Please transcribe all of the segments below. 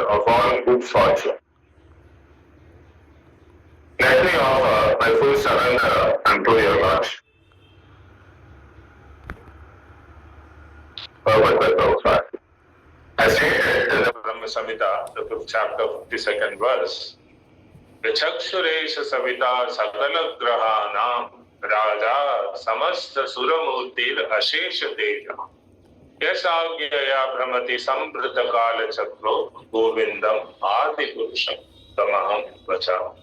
of all good fortune. Let me offer my full surrender unto your lordship. Prabhu. As stated in the Brahma Samhita, the 5th chapter, 52nd verse, Vichakshuresha Savita Sakala Grahanam Raja Samasta Suramurtir Ashesha Teja Yasagyaya Brahmati Sambrita Kala Chakro Govindam Adi Purusham Tamaham Vacha.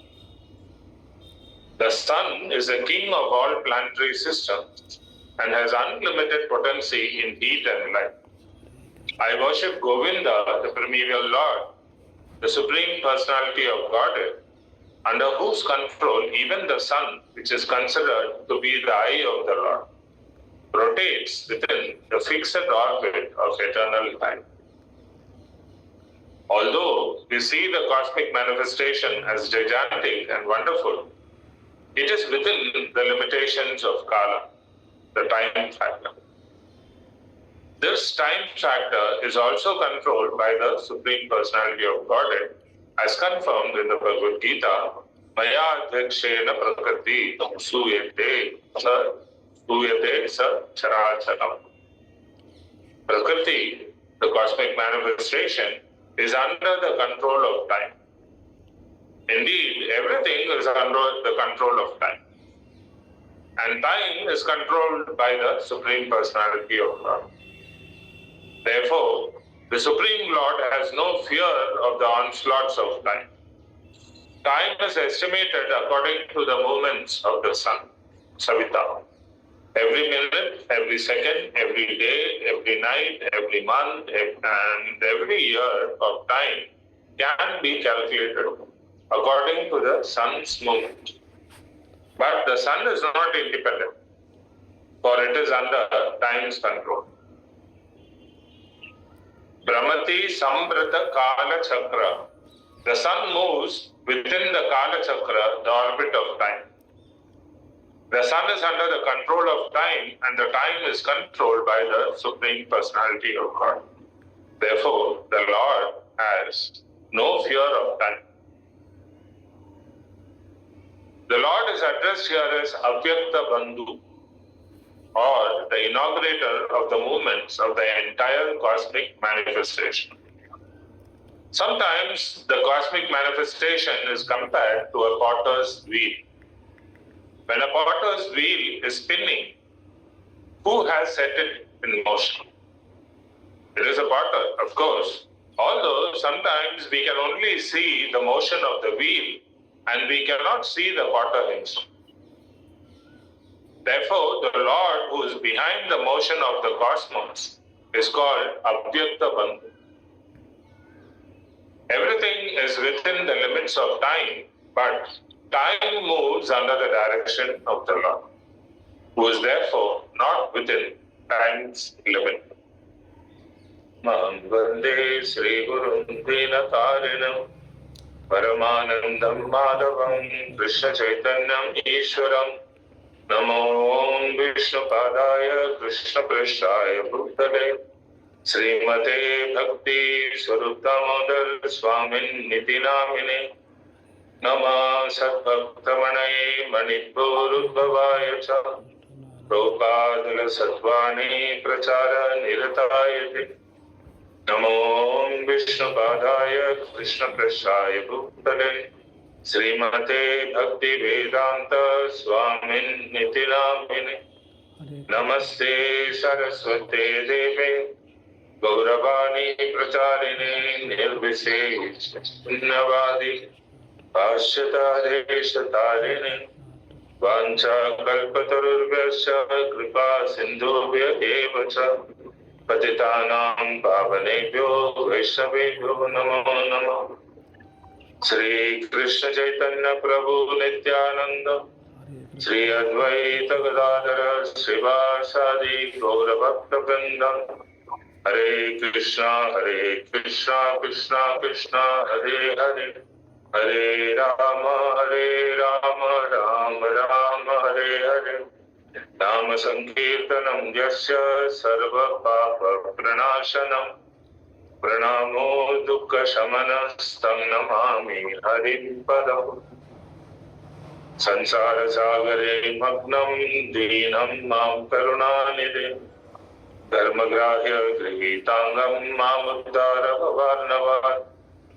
The sun is the king of all planetary systems and has unlimited potency in heat and light. I worship Govinda, the primeval Lord, the Supreme Personality of Godhead, under whose control even the sun, which is considered to be the eye of the Lord, rotates within the fixed orbit of eternal time. Although we see the cosmic manifestation as gigantic and wonderful, it is within the limitations of Kala, the time factor. This time factor is also controlled by the Supreme Personality of Godhead, as confirmed in the Bhagavad Gita, Maya Adhyakshena Prakriti Suyate Sa Characharam. Prakriti, the cosmic manifestation, is under the control of time. Indeed, everything is under the control of time. And time is controlled by the Supreme Personality of God. Therefore, the Supreme Lord has no fear of the onslaughts of time. Time is estimated according to the movements of the sun, Savita. Every minute, every second, every day, every night, every month, and every year of time can be calculated according to the sun's movement. But the sun is not independent, for it is under time's control. Brahmati Sambrata Kala Chakra. The sun moves within the Kala Chakra, the orbit of time. The sun is under the control of time, and the time is controlled by the Supreme Personality of God. Therefore, the Lord has no fear of time. The Lord is addressed here as Avyakta Bandhu, or the inaugurator of the movements of the entire cosmic manifestation. Sometimes the cosmic manifestation is compared to a potter's wheel. When a potter's wheel is spinning, who has set it in motion? It is a potter, of course, although sometimes we can only see the motion of the wheel and we cannot see the potter himself. Therefore, the Lord who is behind the motion of the cosmos is called Avyakta Bandhu. Everything is within the limits of time, but time moves under the direction of the Lord, who is therefore not within time's limit. Maham Vande Sri Gurum Dinatarinam Paramanandam Madhavam Krishna Chaitanyam Ishwaram Namo Vishnu Padaya Krishna Prasthaya Bhutale Srimate Bhakti Swarutamodal Swamin Nitinamine Nama Sadbhaktamanaye Manipurudbhavaya Cha Prabhupada Satvani Prachara Niratayate Namo Vishnu Padaya Krishna Prasthaya Bhutale Srimate Bhakti Vedanta Swamin Nitinamine Namaste Saraswate Deve Gauravani Pracharine Nirvisesh Navadi Pashyata Deshatarine Vancha Kalpatarurvyasya Kripa Sindhubhya Evacha Patitanam Pavanebhyo Vaishnavebhyo Namo Namo Sri Krishna Chaitanya Prabhu Nityananda Sri Advaita Gadadhara Srivasadi Gaura Bhakta Vrinda Hare Krishna Krishna Krishna Hare Hare Hare Rama Rama Rama Hare Hare Nama Sankirtanam Yasya Sarva Papa Pranashanam Pranamo dukkha shamanastam namami harim padam. Sansara sagare magnam deenam mam karunanide. Dharmagrahya grihitangam mam uddara bhavarnavat.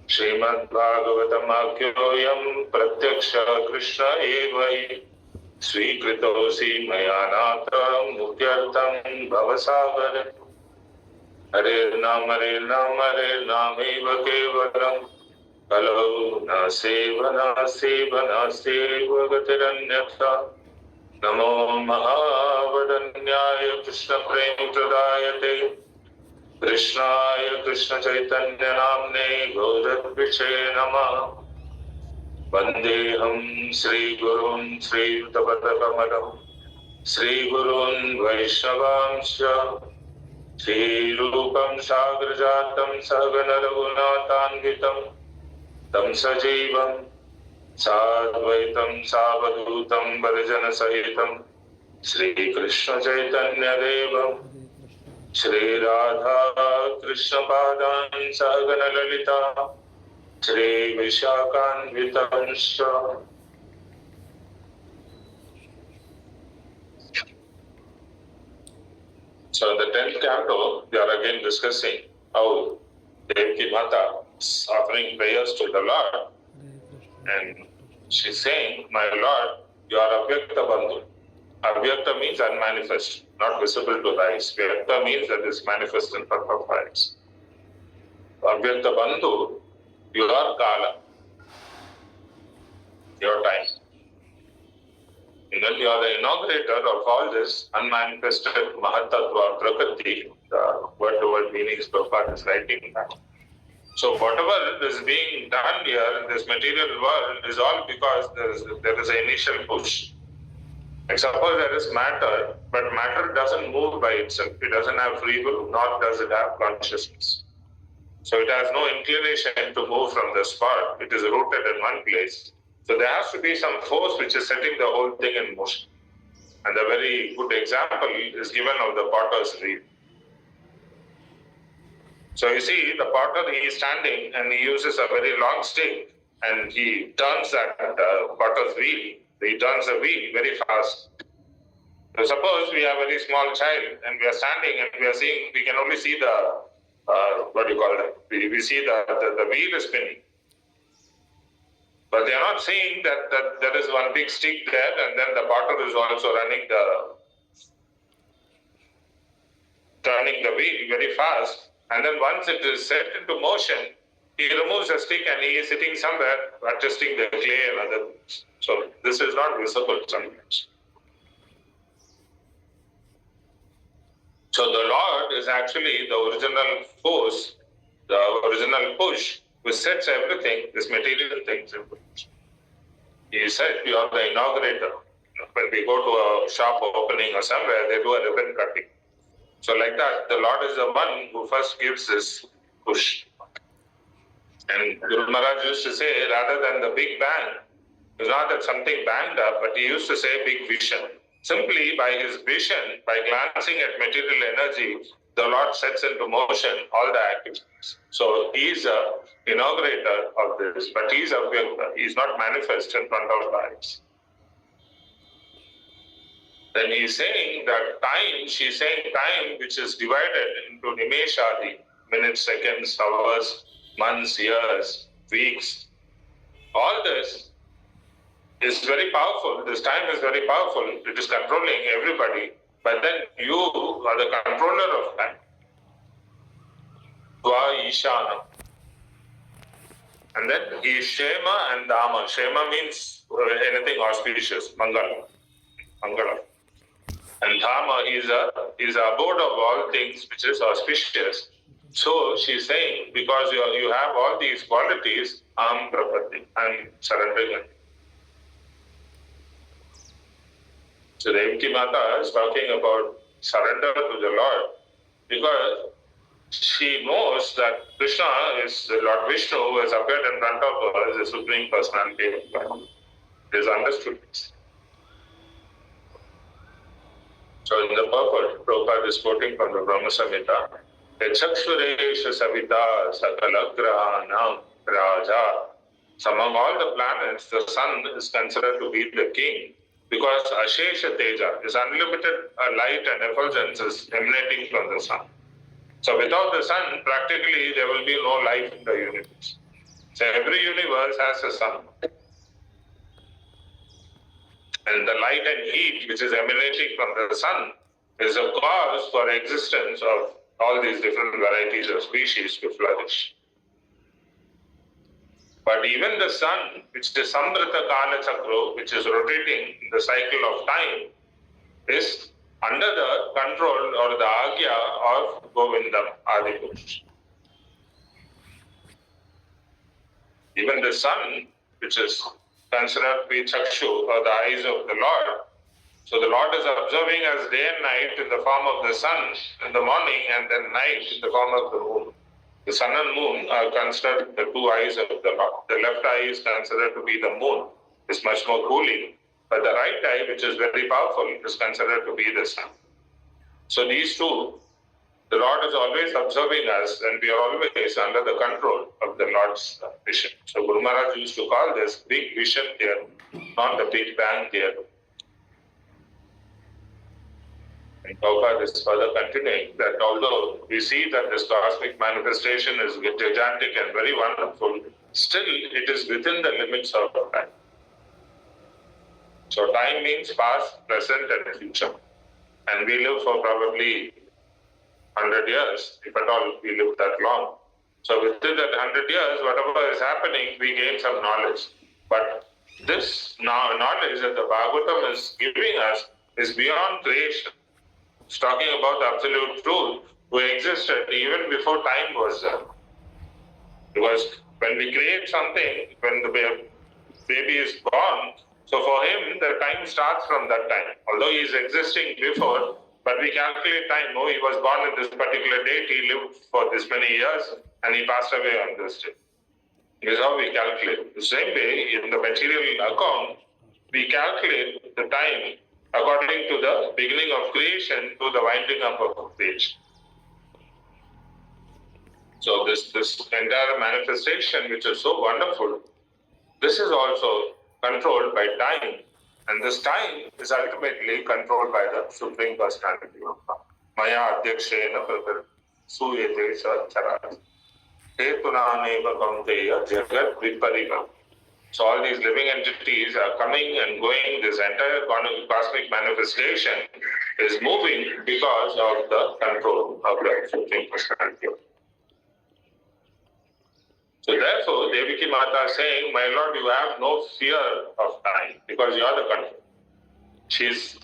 Srimad Bhagavatam akyoyam pratyaksha Krishna evai. Swikritosi mayanata mukyartam bhavasagare. Hare Nam eva kevalam. Kalo na sevana sevagatiranyatha. Namo mahavadanyaya Krishna prem pradayate. Krishnaya Krishna Chaitanya Namne Gaudadviche Namah. Vandeham Sri Gurun Sri Tapatakamadam Sri Gurun Vaishnavamsya Sri Rupam Sagrajatam Sagana Raghunatanvitam Tam Sajivam Sadvaitam Savadutam Varjana Sahitam Sri Krishna Chaitanya Devam Shri Radha Krishna Padan Sagana Lalita Shri Vishakhanvitanscha. So in the 10th canto, we are again discussing how Devaki Mata is offering prayers to the Lord. And she's saying, my Lord, you are Avyakta Bandhu. Avyakta means unmanifest, not visible to the eyes. Vyakta means that is manifest in front of eyes. Avyakta Bandhu, you are Kala, your time. And then you are the inaugurator of all this unmanifested Mahatattva Prakriti, the word-to-word meanings Prabhupada is writing down. So whatever is being done here in this material world is all because there is an initial push. Like suppose there is matter, but matter doesn't move by itself. It doesn't have free will, nor does it have consciousness. So it has no inclination to move from the spot. It is rooted in one place. So there has to be some force which is setting the whole thing in motion. And a very good example is given of the potter's wheel. So you see, the potter, he is standing and he uses a very long stick and he turns that potter's wheel. He turns the wheel very fast. So suppose we have a very small child and we are standing and we are seeing, we can only see the, we see the wheel is spinning. But they are not seeing that there is one big stick there and then the potter is also turning the wheel very fast. And then once it is set into motion, he removes the stick and he is sitting somewhere adjusting the clay and other things. So this is not visible sometimes. So the Lord is actually the original force, the original push, which sets everything, this material things in motion. He said, you are the inaugurator. When we go to a shop opening or somewhere, they do a ribbon cutting. So like that, the Lord is the one who first gives this push. And Guru Maharaj used to say, rather than the big bang, it's not that something banged up, but he used to say big vision. Simply by his vision, by glancing at material energy, the Lord sets into motion all the activities. So he is the inaugurator of this, but he is Avyakta. He is not manifest in front of our eyes. Then he is saying that time, she is saying time which is divided into nimeshadi, minutes, seconds, hours, months, years, weeks. All this is very powerful. This time is very powerful. It is controlling everybody. But then you are the controller of time. Tva Ishana. And then he is Shema and Dama. Shema means anything auspicious, Mangala. And Dhamma is a abode of all things which is auspicious. So she is saying, because you have all these qualities, Am Prapatti, I am surrendering. So Devaki Mata is talking about surrender to the Lord because she knows that Krishna is the Lord Vishnu who has appeared in front of her as the Supreme Personality of God. It is understood this. So in the purport, Prabhupada is quoting from the Brahma Samhita. Yachakshuresha Savita Sakalagrahanam Raja. So among all the planets, the sun is considered to be the king because Ashesha Teja, this unlimited light and effulgence is emanating from the sun. So without the sun, practically there will be no life in the universe. So every universe has a sun. And the light and heat which is emanating from the sun is a cause for existence of all these different varieties of species to flourish. But even the sun, which is Samvrita Kala Chakra, which is rotating in the cycle of time, is under the control or the agya of Govindam Adipurush. Even the sun, which is considered to be Chakshu or the eyes of the Lord, so the Lord is observing us day and night in the form of the sun in the morning and then night in the form of the moon. The sun and moon are considered the two eyes of the Lord. The left eye is considered to be the moon. It's much more cooling. But the right eye, which is very powerful, is considered to be the sun. So these two, the Lord is always observing us and we are always under the control of the Lord's vision. So Guru Maharaj used to call this big vision theory, not the Big Bang theory. And Prabhupada is further continuing that although we see that this cosmic manifestation is gigantic and very wonderful, still it is within the limits of time. So time means past, present and future. And we live for probably 100 years, if at all we live that long. So within that 100 years, whatever is happening, we gain some knowledge. But this knowledge that the Bhagavatam is giving us is beyond creation. It's talking about the absolute truth who existed even before time was there. Because when we create something, when the baby is born, so for him the time starts from that time. Although he is existing before, but we calculate time. Oh, he was born on this particular date, he lived for this many years, and he passed away on this day. This is how we calculate. The same way, in the material account, we calculate the time according to the beginning of creation to the winding up of creation. So this entire manifestation, which is so wonderful, this is also controlled by time. And this time is ultimately controlled by the Supreme Personality of God. Maya Adhyakshena Pratar Suyate Sacharat Hetunaneva Kaunteya Jagat Vipariva. So all these living entities are coming and going. This entire cosmic manifestation is moving because of the control of the Supreme Personality. So therefore, Devaki Mata is saying, my Lord, you have no fear of time because you are the control.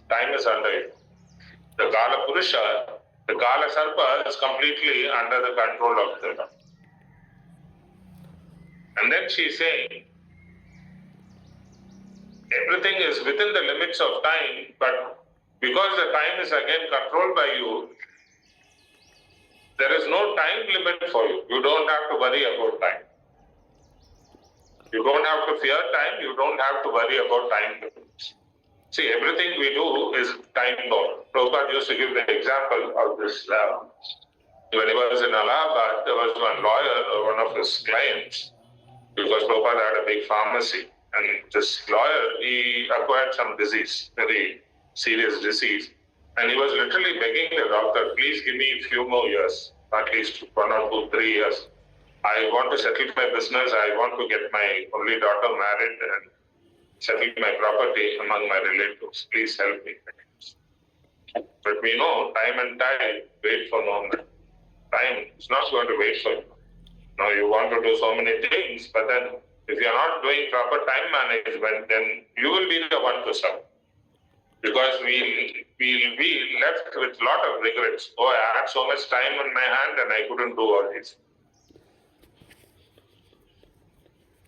Time is under you. The Kala Purusha, the Kala Sarpa is completely under the control of the Lord. And then she is saying, everything is within the limits of time, but because the time is again controlled by you, there is no time limit for you. You don't have to worry about time. You don't have to fear time, you don't have to worry about time limits. See, everything we do is time-bound. Prabhupada used to give the example of this. When he was in Allahabad, there was one lawyer or one of his clients, because Prabhupada had a big pharmacy. And this lawyer, he acquired some disease, very serious disease. And he was literally begging the doctor, please give me a few more years, at least 1 or 2, 3 years. I want to settle my business, I want to get my only daughter married and settle my property among my relatives. Please help me. But we know time and tide wait for no man. Time is not going to wait for you. Now you want to do so many things, but then if you are not doing proper time management, then you will be the one to suffer. Because we will be left with a lot of regrets. Oh, I had so much time on my hand and I couldn't do all this.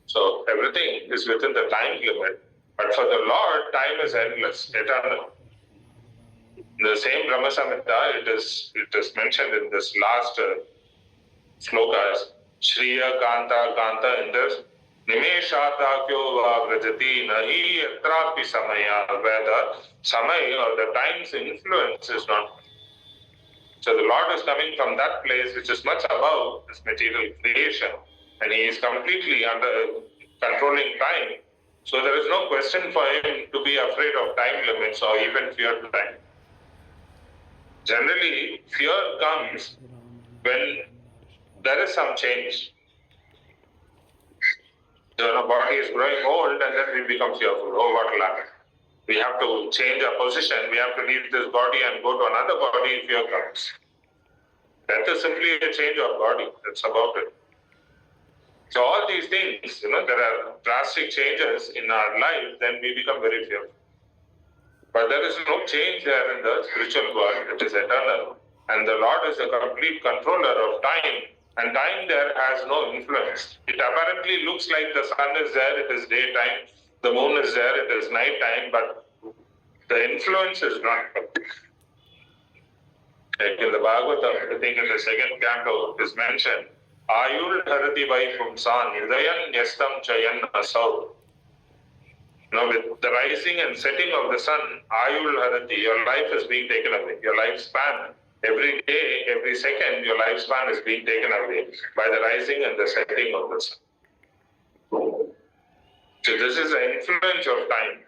So everything is within the time limit. But for the Lord, time is endless, eternal. In the same Brahma Samhita, it is mentioned in this last slokas, Shriya Kanta Kanta in this Nimeshatakyo va vrajati nahi yatrapi samaya, where the samay or the time's influence is not. So the Lord is coming from that place which is much above this material creation, and He is completely under controlling time. So there is no question for Him to be afraid of time limits or even fear time. Generally, fear comes when there is some change. So our body is growing old and then we become fearful. Oh, what will happen? We have to change our position. We have to leave this body and go to another body. Fear comes. That is simply a change of body. That's about it. So all these things, there are drastic changes in our life, then we become very fearful. But there is no change there in the spiritual world. It is eternal. And the Lord is the complete controller of time. And time there has no influence. It apparently looks like the sun is there, it is daytime. The moon is there, it is night time. But the influence is not. Like in the Bhagavatam, I think in the second canto, it is mentioned, Ayul Harati Vai Pumsan, Udayan Yastam Chayan Asau. With the rising and setting of the sun, Ayul Harati, your life is being taken away. Your lifespan, every day, every second, your lifespan is being taken away by the rising and the setting of the sun. So this is the influence of time.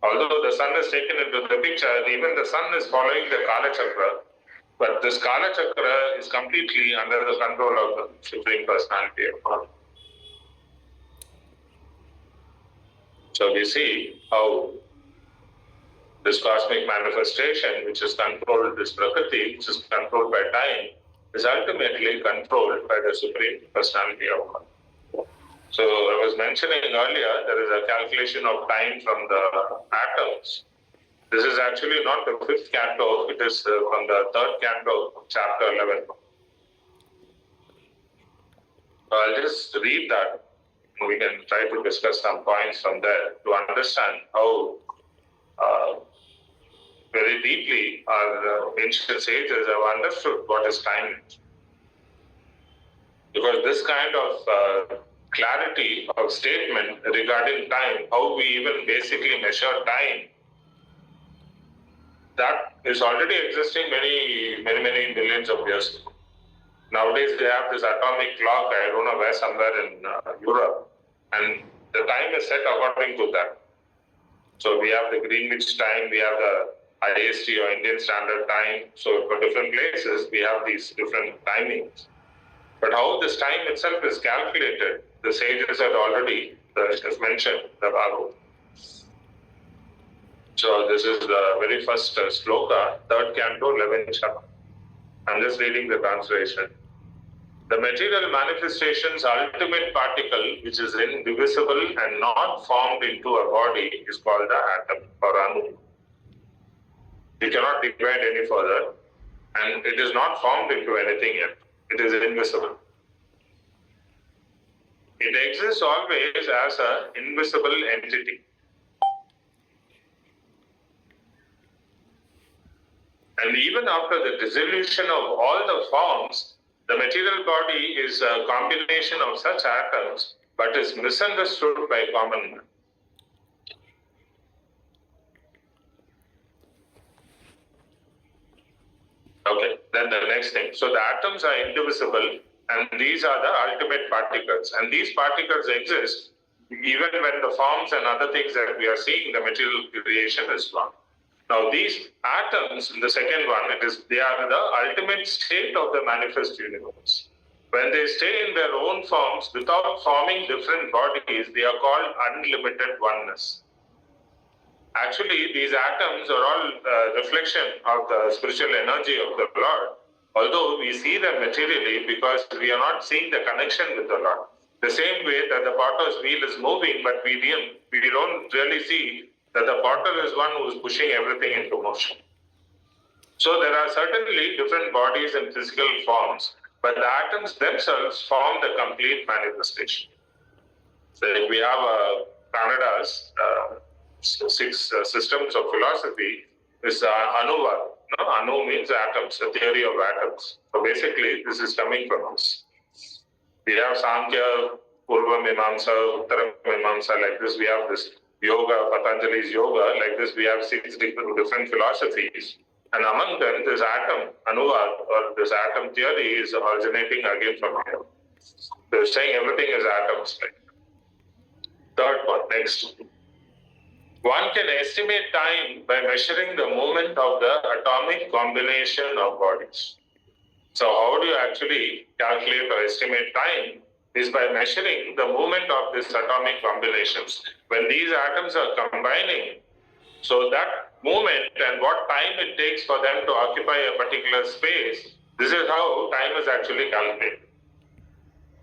Although the sun is taken into the picture, even the sun is following the Kala Chakra. But this Kala Chakra is completely under the control of the Supreme Personality of God. So we see how this cosmic manifestation, which is controlled, this Prakriti, which is controlled by time, is ultimately controlled by the Supreme Personality of God. So I was mentioning earlier, there is a calculation of time from the atoms. This is actually not the fifth canto, it is from the third canto, chapter 11. So I'll just read that. We can try to discuss some points from there to understand how very deeply our ancient sages have understood what is time. Because this kind of clarity of statement regarding time, how we even basically measure time, that is already existing many millions of years ago. Nowadays they have this atomic clock, I don't know where, somewhere in Europe, and the time is set according to that. So we have the Greenwich time, we have the IST or Indian Standard Time. So for different places, we have these different timings. But how this time itself is calculated, the sages had already mentioned the Bhagavatam. So this is the very first sloka, third canto, 11th chapter. I'm just reading the translation. The material manifestation's ultimate particle, which is indivisible and not formed into a body, is called the atom or anu. You cannot divide any further, and it is not formed into anything yet. It is invisible. It exists always as an invisible entity. And even after the dissolution of all the forms, the material body is a combination of such atoms, but is misunderstood by common man. Okay, then the next thing. So the atoms are indivisible, and these are the ultimate particles. And these particles exist even when the forms and other things that we are seeing, the material creation is gone. Now these atoms, in the second one, they are the ultimate state of the manifest universe. When they stay in their own forms without forming different bodies, they are called unlimited oneness. Actually, these atoms are all reflection of the spiritual energy of the Lord. Although we see them materially because we are not seeing the connection with the Lord. The same way that the potter's wheel is moving, but we don't really see that the potter is one who is pushing everything into motion. So there are certainly different bodies and physical forms, but the atoms themselves form the complete manifestation. So if we have Canada's 6 systems of philosophy, is Anuvad. No? Anu means atoms, the theory of atoms. So basically, this is coming from us. We have Samkhya, Purva Mimamsa, Uttara Mimamsa, like this. We have this yoga, Patanjali's yoga, like this. We have 6 different philosophies. And among them, this atom, Anuvad, or this atom theory is originating again from here. They're saying everything is atoms. Right? Third one, next. One can estimate time by measuring the movement of the atomic combination of bodies. So how do you actually calculate or estimate time? Is by measuring the movement of these atomic combinations. When these atoms are combining, so that movement and what time it takes for them to occupy a particular space, this is how time is actually calculated.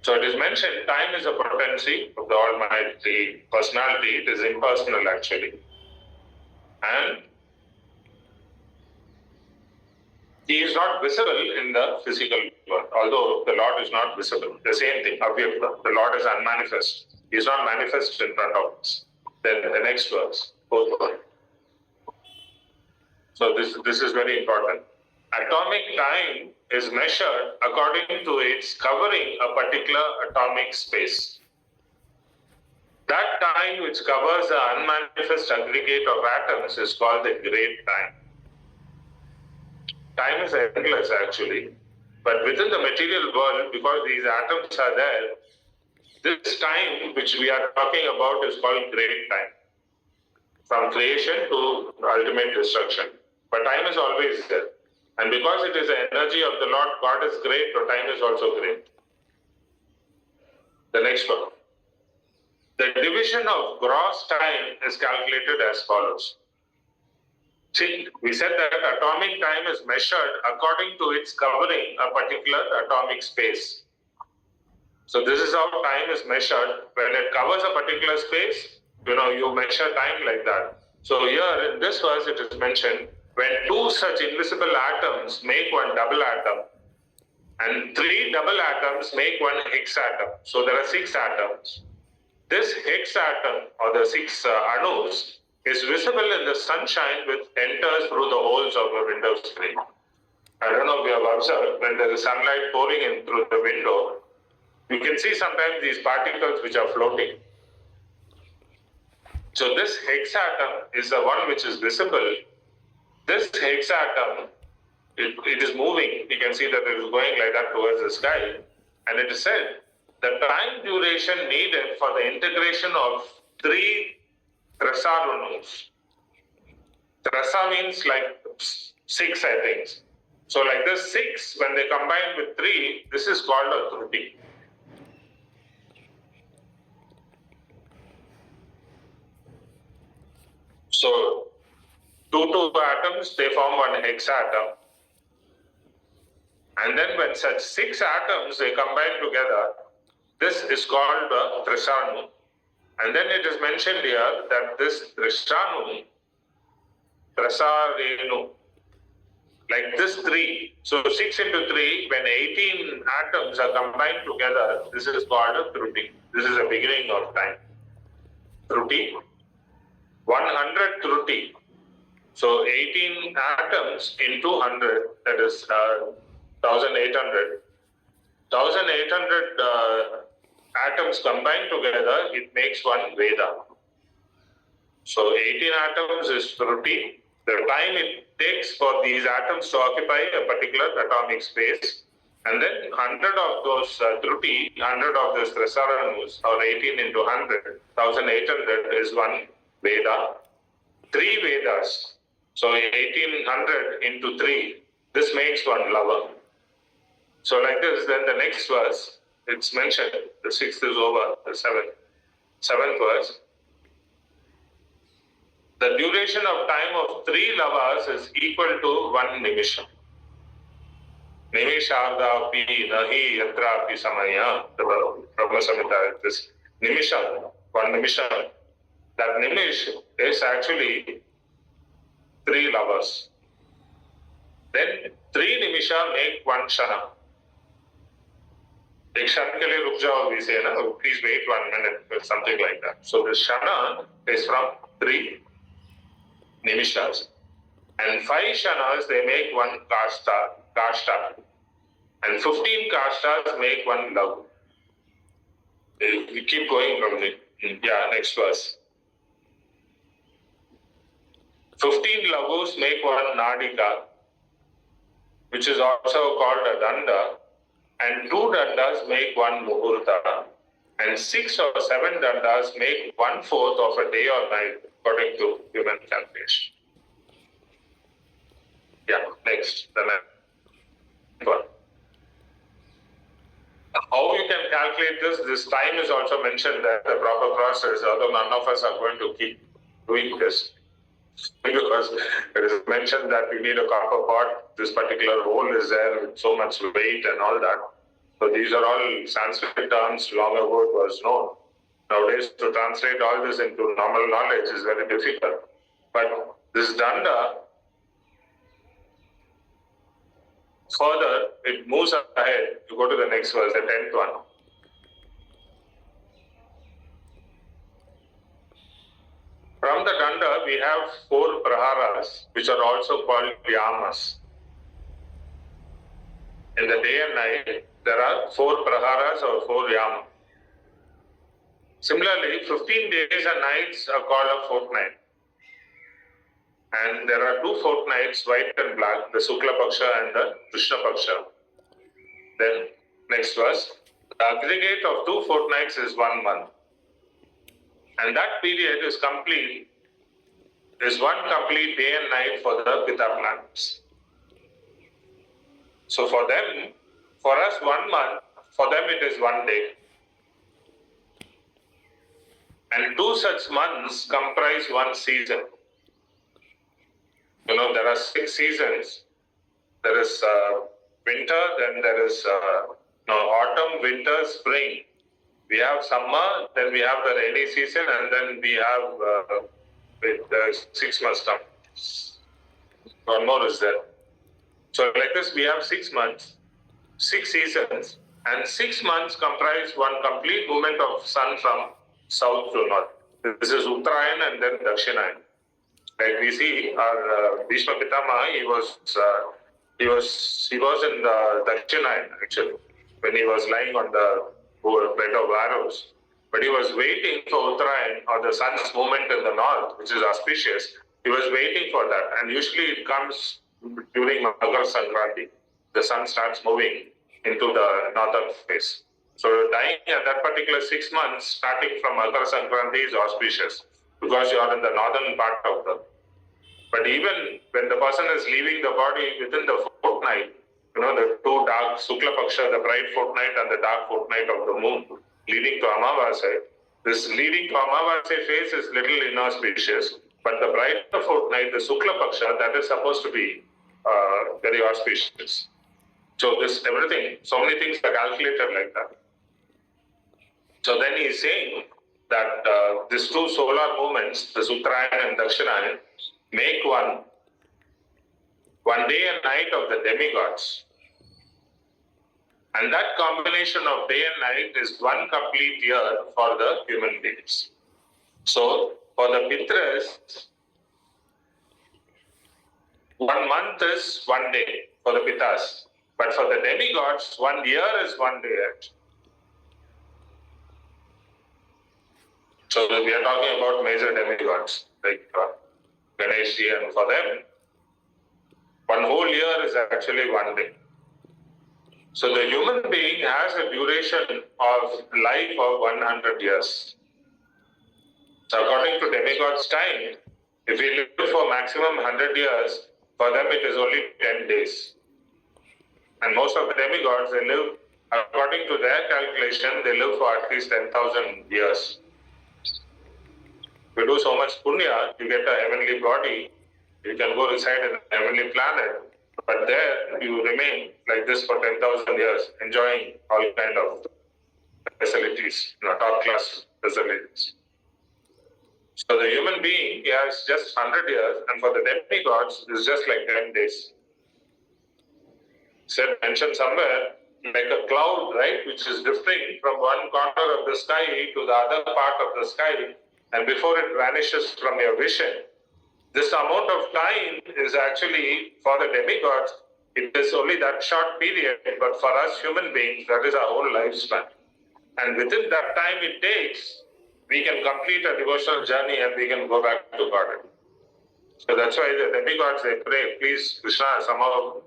So it is mentioned, time is a potency of the Almighty personality. It is impersonal actually. And He is not visible in the physical world, although the Lord is not visible. The same thing, Avyakta. The Lord is unmanifest. He is not manifest in front of us. Then the next verse, fourth one. So this is very important. Atomic time is measured according to its covering a particular atomic space. That time which covers the unmanifest aggregate of atoms is called the great time. Time is endless actually, but within the material world, because these atoms are there, this time which we are talking about is called great time. From creation to ultimate destruction. But time is always there. And because it is the energy of the Lord, God is great, so time is also great. The next one. The division of gross time is calculated as follows. See, we said that atomic time is measured according to its covering a particular atomic space. So this is how time is measured. When it covers a particular space, you measure time like that. So here in this verse it is mentioned, when two such invisible atoms make one double atom, and three double atoms make one hexatom. So there are 6 atoms. This hexatom, or the 6 anus, is visible in the sunshine which enters through the holes of a window screen. I don't know if you have observed, when there is sunlight pouring in through the window, you can see sometimes these particles which are floating. So this hexatom is the one which is visible. This hexatom, it is moving. You can see that it is going like that towards the sky. And it is said, the time duration needed for the integration of 3 Trasarunus. Trasa means like 6, I think. So like this 6, when they combine with 3, this is called a Truti. So 2 atoms, they form one hexatom. And then when such 6 atoms, they combine together, this is called the Trisanu. And then it is mentioned here that this Trisanu, Trasarenu, like this 3. So 6 into 3, when 18 atoms are combined together, this is called a Truti. This is the beginning of time. Truti. 100 Truti. So 18 atoms into 100, that is 1800. 1800 atoms combined together, it makes one Veda. So 18 atoms is Truti. The time it takes for these atoms to occupy a particular atomic space, and then 100 of those Truti, 100 of those Trasaranus, or 18 into 100, 1800 is one Veda. 3 Vedas. So 1800 into 3, this makes one Lava. So like this, then the next verse, it's mentioned, the 6th is over, the 7th verse. The duration of time of 3 lavas is equal to 1 nimisham. Nimishardapi nahi yatrapi samaya. The Prabhu Samhita, this nimisham, 1 nimisham. That nimish is actually 3 lavas. Then 3 nimisha make 1 shana. एक क्षण के लिए रुक जाओ, we say, please wait 1 minute, or something like that. So this shana is from 3 nimishas. And 5 shanas, they make 1 kashta. And 15 kashtas make 1 lagu. We keep going from the, next verse. 15 lagus make 1 nadika. which is also called a danda, and 2 dandas make 1 muhurta, and 6 or 7 dandas make 1/4 of a day or night, according to human calculation. Yeah, next, the next one. How you can calculate this time is also mentioned that the proper process, although none of us are going to keep doing this. Because it is mentioned that we need a copper pot, this particular hole is there with so much weight and all that. So these are all Sanskrit terms, long ago it was known. Nowadays to translate all this into normal knowledge is very difficult. But this danda, further, it moves ahead. You go to the next verse, the 10th one. From the danda, we have 4 praharas, which are also called yamas. In the day and night, there are 4 praharas or 4 yamas. Similarly, 15 days and nights are called a fortnight. And there are 2 fortnights, white and black, the Sukla Paksha and the Krishna Paksha. Then, next verse, the aggregate of 2 fortnights is 1 month. And that period is complete, is 1 complete day and night for the Pitta planets. So for them, for us 1 month, for them it is 1 day. And 2 such months comprise 1 season. You know, there are 6 seasons. There is winter, then there is autumn, winter, spring. We have summer, then we have the rainy season, and then we have 6 months come. 1 more is there. So like this, we have 6 months, 6 seasons, and 6 months comprise 1 complete movement of sun from south to north. This is Uttarayan and then Dakshinayan. Like we see, our Bhishma Pitama, he was in the Dakshinayan actually, when he was lying on the bed of arrows. But he was waiting for Uttarayan, or the sun's movement in the north, which is auspicious. He was waiting for that, and usually it comes during Makar Sankranti. The sun starts moving into the northern face. So dying at that particular 6 months, starting from Makar Sankranti, is auspicious because you are in the northern part of the. But even when the person is leaving the body within the fortnight, you know, the 2 dark Sukla Paksha, the bright fortnight and the dark fortnight of the moon, leading to Amavasya. This leading to Amavasya phase is little inauspicious, but the brighter fortnight, the Sukla Paksha, that is supposed to be very auspicious. So this everything, so many things are calculated like that. So then he is saying that these 2 solar movements, the Uttarayan and Dakshinayan, make one day and night of the demigods. And that combination of day and night is 1 complete year for the human beings. So for the Pitras, 1 month is 1 day for the Pittas. But for the demigods, 1 year is 1 day actually. So we are talking about major demigods like Ganesh, and for them, 1 whole year is actually 1 day. So the human being has a duration of life of 100 years. So according to demigods' time, if we live for maximum 100 years, for them it is only 10 days. And most of the demigods, they live, according to their calculation, they live for at least 10,000 years. If you do so much punya, you get a heavenly body, you can go reside in a heavenly planet, but there you remain like this for 10,000 years, enjoying all kind of facilities, top class facilities. So the human being, he has just 100 years, and for the demigods, it's just like 10 days. Mentioned somewhere, like a cloud, right, which is drifting from 1 corner of the sky to the other part of the sky, and before it vanishes from your vision. This amount of time is actually, for the demigods, it is only that short period, but for us human beings, that is our whole lifespan. And within that time it takes, we can complete a devotional journey and we can go back to God. So that's why the demigods, they pray, please, Krishna, somehow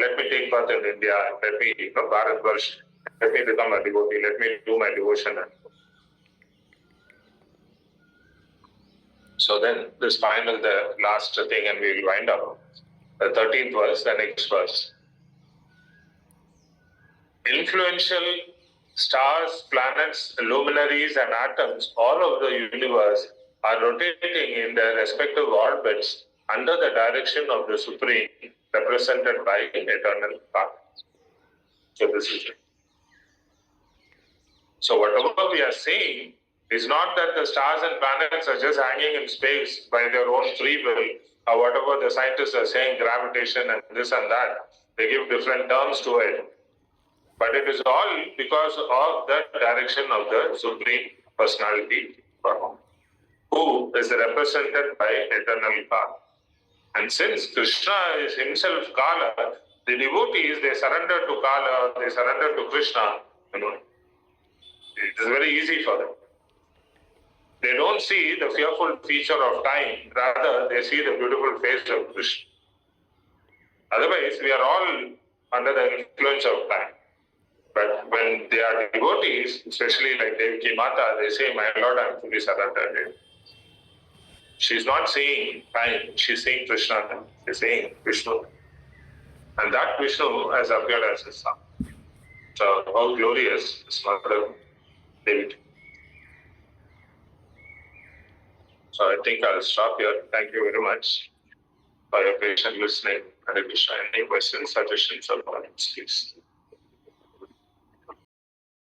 let me take birth in India, let me, Bharat Varsh, let me become a devotee, let me do my devotion. So then this final, the last thing, and we will wind up. The 13th verse, the next verse. Influential stars, planets, luminaries, and atoms all over the universe are rotating in their respective orbits under the direction of the Supreme, represented by eternal path. So this is it. So whatever we are saying is not that the stars and planets are just hanging in space by their own free will, or whatever the scientists are saying, gravitation and this and that. They give different terms to it. But it is all because of the direction of the Supreme Personality, who is represented by eternal Kala. And since Krishna is himself Kala, the devotees, they surrender to Kala, they surrender to Krishna, it is very easy for them. They don't see the fearful feature of time, rather they see the beautiful face of Krishna. Otherwise, we are all under the influence of time. But when they are devotees, especially like Devaki Mata, they say, my Lord, I am fully surrendered. She's not saying time, she's saying Krishna, she's saying Vishnu. And that Vishnu has appeared as his son. So how glorious is Mother Devi. So I think I'll stop here. Thank you very much for your patient listening. Hare Krishna. Any questions, suggestions, or comments, please?